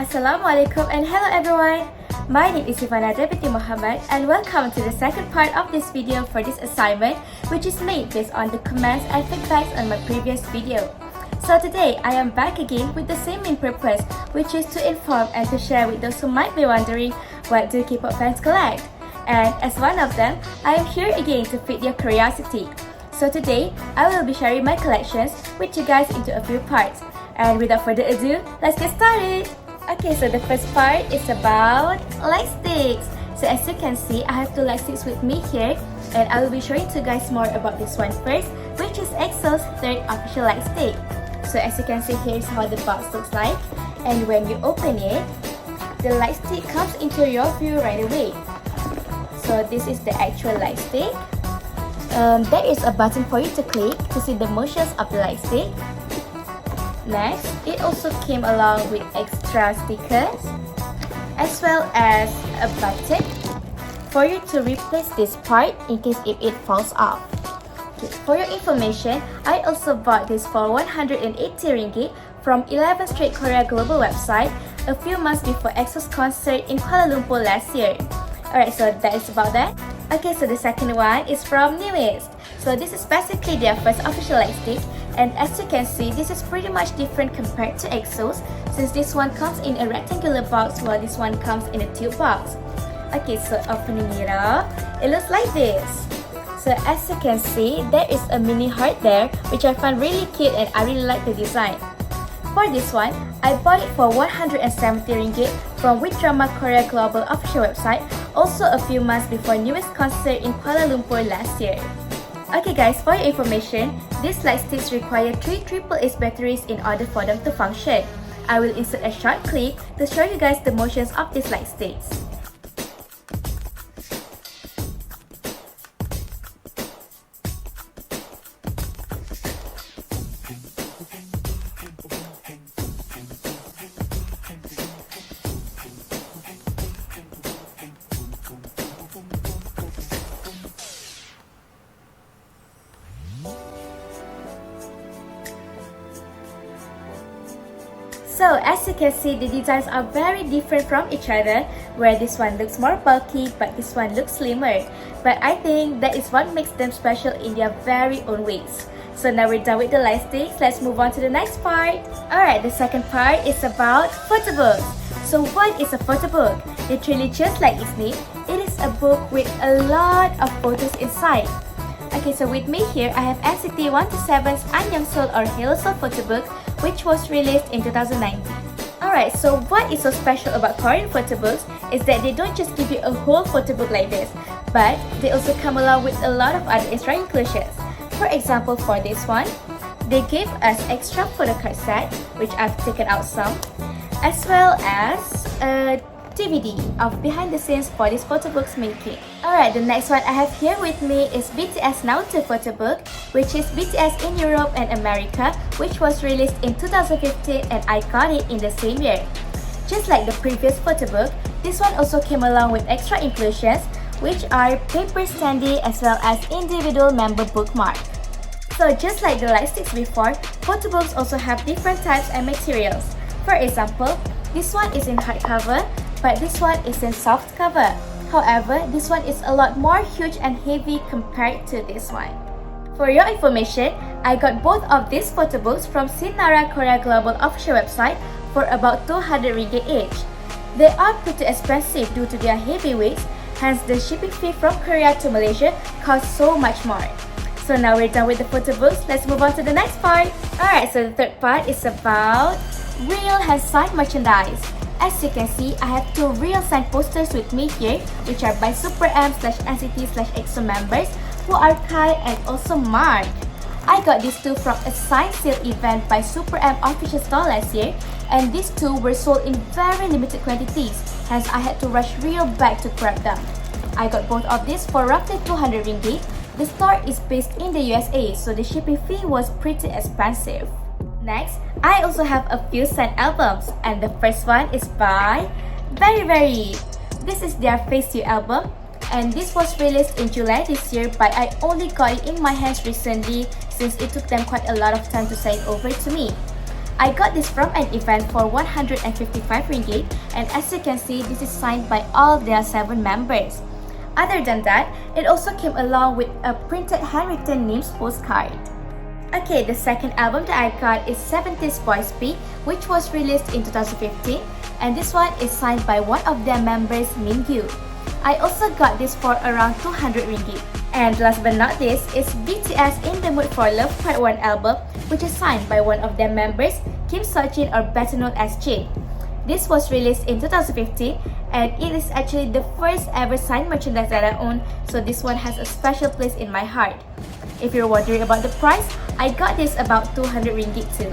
Assalamualaikum and hello everyone! My name is Ivana Deputy Muhammad and welcome to the second part of this video for this assignment, which is made based on the comments and feedbacks on my previous video. So today I am back again with the same main purpose, which is to inform and to share with those who might be wondering what do K-pop fans collect. And as one of them, I am here again to feed your curiosity. So today, I will be sharing my collections with you guys into a few parts. And without further ado, let's get started! Okay, so the first part is about light sticks. So as you can see, I have two light sticks with me here, and I will be showing you guys more about this one first, which is EXO's third official light stick. So as you can see, here's how the box looks like, and when you open it, the light stick comes into your view right away. So this is the actual light stick. There is a button for you to click to see the motions of the light stick. Next, it also came along with extra stickers, as well as a button for you to replace this part in case if it falls off. Okay, for your information, I also bought this for 180 ringgit from 11 Street Korea Global website a few months before EXO's concert in Kuala Lumpur last year. Alright, so that is about that. Okay, so the second one is from NU'EST. So this is basically their first official light stick, and as you can see, this is pretty much different compared to EXO's, since this one comes in a rectangular box while this one comes in a tube box. Okay, so opening it up, it looks like this. So as you can see, there is a mini heart there, which I find really cute and I really like the design. For this one, I bought it for 170 ringgit from With Drama Korea Global official website, also a few months before NU'EST concert in Kuala Lumpur last year. Okay guys, for your information, these light sticks require 3 AAA batteries in order for them to function. I will insert a short clip to show you guys the motions of these light sticks. So as you can see, the designs are very different from each other, where this one looks more bulky but this one looks slimmer. But I think that is what makes them special in their very own ways. So now we're done with the light sticks, let's move on to the next part. Alright, the second part is about photo books. So what is a photo book? Literally just like its name, it is a book with a lot of photos inside. Okay, so with me here, I have NCT 127's Annyeong Seoul or Hello Seoul photo book, which was released in 2019. Alright, so what is so special about Korean photo books is that they don't just give you a whole photo book like this, but they also come along with a lot of other extra inclusions. For example, for this one, they gave us extra photo card set, which I've taken out some, as well as a DVD of behind the scenes for this photo book's making. Alright, the next one I have here with me is BTS Naruto photo book, which is BTS in Europe and America, which was released in 2015 and I got it in the same year. Just like the previous photo book, this one also came along with extra inclusions, which are paper standee as well as individual member bookmark. So just like the light sticks before, photo books also have different types and materials. For example, this one is in hardcover, but this one is in soft cover. However, this one is a lot more huge and heavy compared to this one. For your information, I got both of these photo books from Sinara Korea Global official website for about 200 ringgit each. They are pretty expensive due to their heavy weights, hence the shipping fee from Korea to Malaysia costs so much more. So now we're done with the photo books, let's move on to the next part. Alright, so the third part is about real hand signed merchandise. As you can see, I have 2 real signed posters with me here, which are by Super M/NCT/EXO members who are Kai and also Mark. I got these 2 from a sign sale event by Super M official store last year, and these 2 were sold in very limited quantities, hence I had to rush real back to grab them. I got both of these for roughly 200 ringgit. The store is based in the USA, so the shipping fee was pretty expensive. Next, I also have a few signed albums, and the first one is by VERY. This is their Phase 2 album, and this was released in July this year, but I only got it in my hands recently since it took them quite a lot of time to send it over to me. I got this from an event for 155 ringgit, and as you can see, this is signed by all their 7 members. Other than that, it also came along with a printed handwritten names postcard. Okay, the second album that I got is 70s Boys B, which was released in 2015, and this one is signed by one of their members, Mingyu. I also got this for around 200 ringgit. And last but not least is BTS In The Mood For Love Part 1 album, which is signed by one of their members, Kim Seojin, or better known as Jin. This was released in 2015, and it is actually the first ever signed merchandise that I own, so this one has a special place in my heart. If you're wondering about the price, I got this about 200 ringgit too.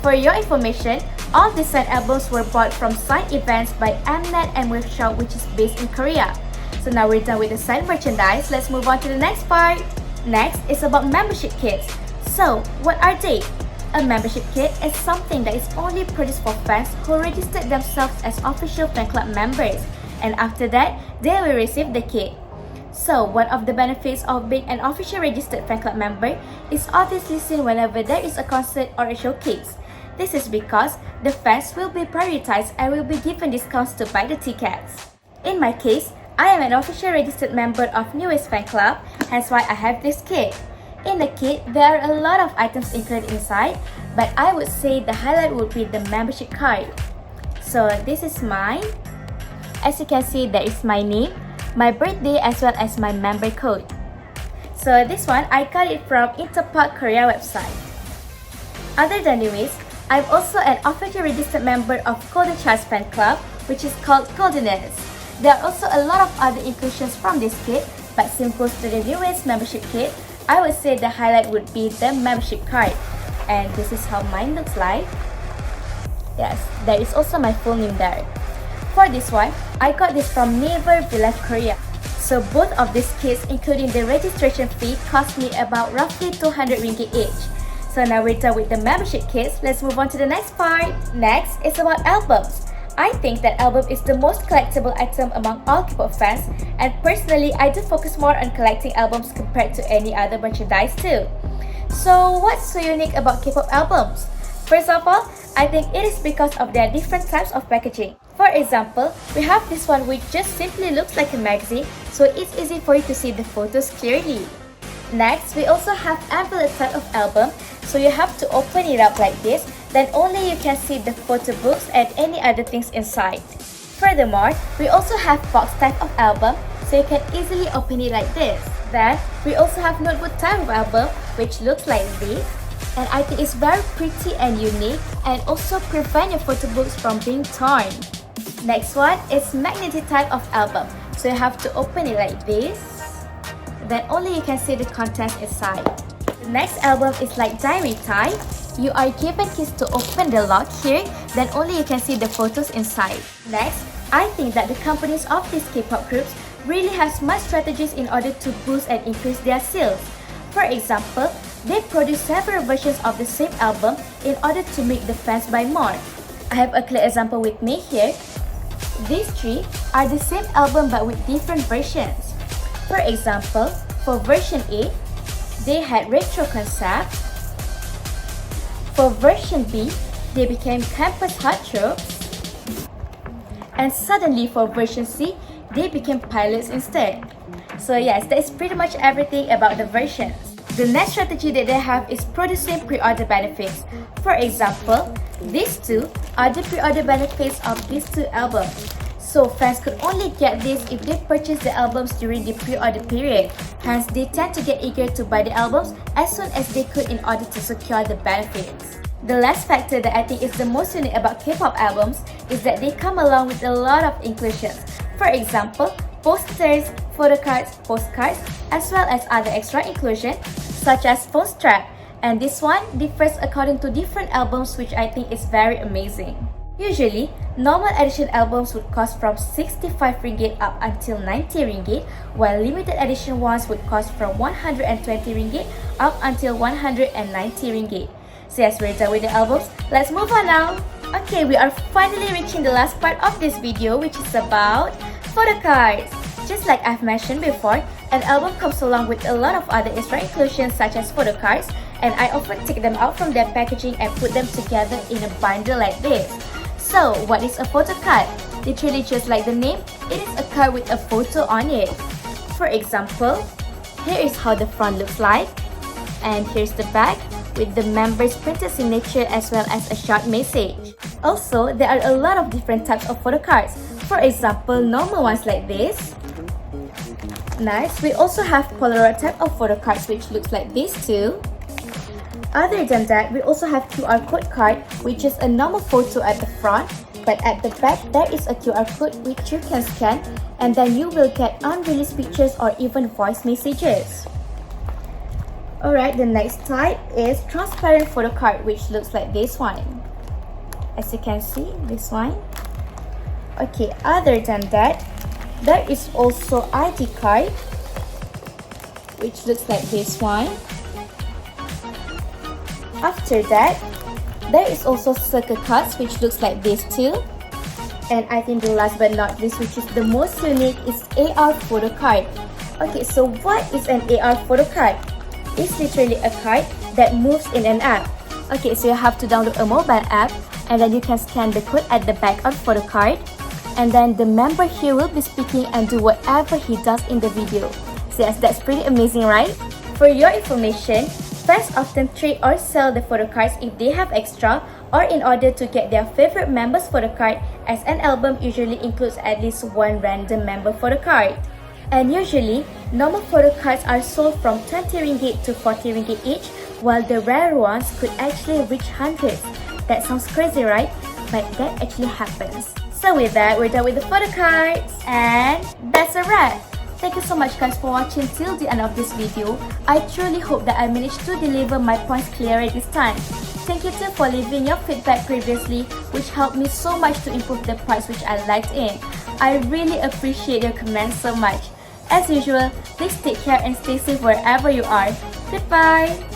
For your information, all the signed albums were bought from signed events by Mnet and Workshop, which is based in Korea. So now we're done with the signed merchandise, let's move on to the next part. Next is about membership kits. So, what are they? A membership kit is something that is only produced for fans who registered themselves as official fan club members, and after that, they will receive the kit. So, one of the benefits of being an official registered fan club member is obviously seen whenever there is a concert or a showcase. This is because the fans will be prioritized and will be given discounts to buy the tickets. In my case, I am an official registered member of Newest Fan Club, hence why I have this kit. In the kit, there are a lot of items included inside, but I would say the highlight would be the membership card. So this is mine. As you can see, there is my name, my birthday, as well as my member code. So this one, I got it from Interpark Korea website. Other than Newest, I'm also an official registered member of Golden Chance Fan Club, which is called Goldeners. There are also a lot of other inclusions from this kit, but since goes to the Newest membership kit, I would say the highlight would be the membership card. And this is how mine looks like. Yes, there is also my full name there. For this one, I got this from Naver Village Korea. So both of these kits, including the registration fee, cost me about roughly 200 ringgit each. So now we're done with the membership kits, let's move on to the next part. Next is about albums. I think that album is the most collectible item among all K-pop fans, and personally, I do focus more on collecting albums compared to any other merchandise too. So what's so unique about K-pop albums? First of all, I think it is because of their different types of packaging. For example, we have this one which just simply looks like a magazine, so it's easy for you to see the photos clearly. Next, we also have envelope type of album, so you have to open it up like this, then only you can see the photo books and any other things inside. Furthermore, we also have box type of album, so you can easily open it like this. Then, we also have notebook type of album, which looks like this, and I think it's very pretty and unique, and also prevent your photo books from being torn. Next one is magnetic type of album, so you have to open it like this, then only you can see the contents inside. The next album is like diary type. You are given keys to open the lock here, then only you can see the photos inside. Next, I think that the companies of these K-pop groups really have smart strategies in order to boost and increase their sales. For example, they produce several versions of the same album in order to make the fans buy more. I have a clear example with me here. These three are the same album but with different versions. For example, for version A, they had retro concept. For version B, they became campus heartthrobs. And suddenly for version C, they became pilots instead. So yes, that is pretty much everything about the versions. The next strategy that they have is producing pre-order benefits. For example, these two are the pre-order benefits of these two albums. So fans could only get this if they purchase the albums during the pre-order period. Hence, they tend to get eager to buy the albums as soon as they could in order to secure the benefits. The last factor that I think is the most unique about K-pop albums is that they come along with a lot of inclusions. For example, posters, photo cards, postcards, as well as other extra inclusions such as phone strap. And this one differs according to different albums, which I think is very amazing. Usually, normal edition albums would cost from 65 ringgit up until 90 ringgit, while limited edition ones would cost from 120 ringgit up until 190 ringgit. So yes, we're done with the albums. Let's move on now. Okay, we are finally reaching the last part of this video, which is about photo cards. Just like I've mentioned before, An album comes along with a lot of other extra inclusions such as photo cards, and I often take them out from their packaging and put them together in a bundle like this. So, what is a photo card? Literally just like the name, it is a card with a photo on it. For example, here is how the front looks like, and here's the back with the member's printed signature as well as a short message. Also, there are a lot of different types of photo cards. For example, normal ones like this. Nice. We also have Polaroid type of photo cards which looks like this too. Other than that, we also have QR code card, which is a normal photo at the front, but at the back there is a QR code which you can scan, and then you will get unreleased pictures or even voice messages. Alright, the next type is transparent photo card, which looks like this one. As you can see, this one. Okay, other than that, there is also ID card, which looks like this one. After that, there is also circle cards, which looks like this too. And I think the last but not least, which is the most unique, is AR photo card. Okay, so what is an AR photo card? It's literally a card that moves in an app. Okay, so you have to download a mobile app, and then you can scan the code at the back of photo card, and then the member here will be speaking and do whatever he does in the video. So yes, that's pretty amazing, right? For your information, fans often trade or sell the photo cards if they have extra, or in order to get their favorite member's photo card, as an album usually includes at least one random member photo card. And usually, normal photo cards are sold from 20 ringgit to 40 ringgit each, while the rare ones could actually reach hundreds. That sounds crazy, right? But that actually happens. So with that, we're done with the photo cards, and that's a wrap. Thank you so much guys for watching till the end of this video. I truly hope that I managed to deliver my points clearer this time. Thank you too for leaving your feedback previously, which helped me so much to improve the parts which I liked in. I really appreciate your comments so much. As usual, please take care and stay safe wherever you are. Goodbye!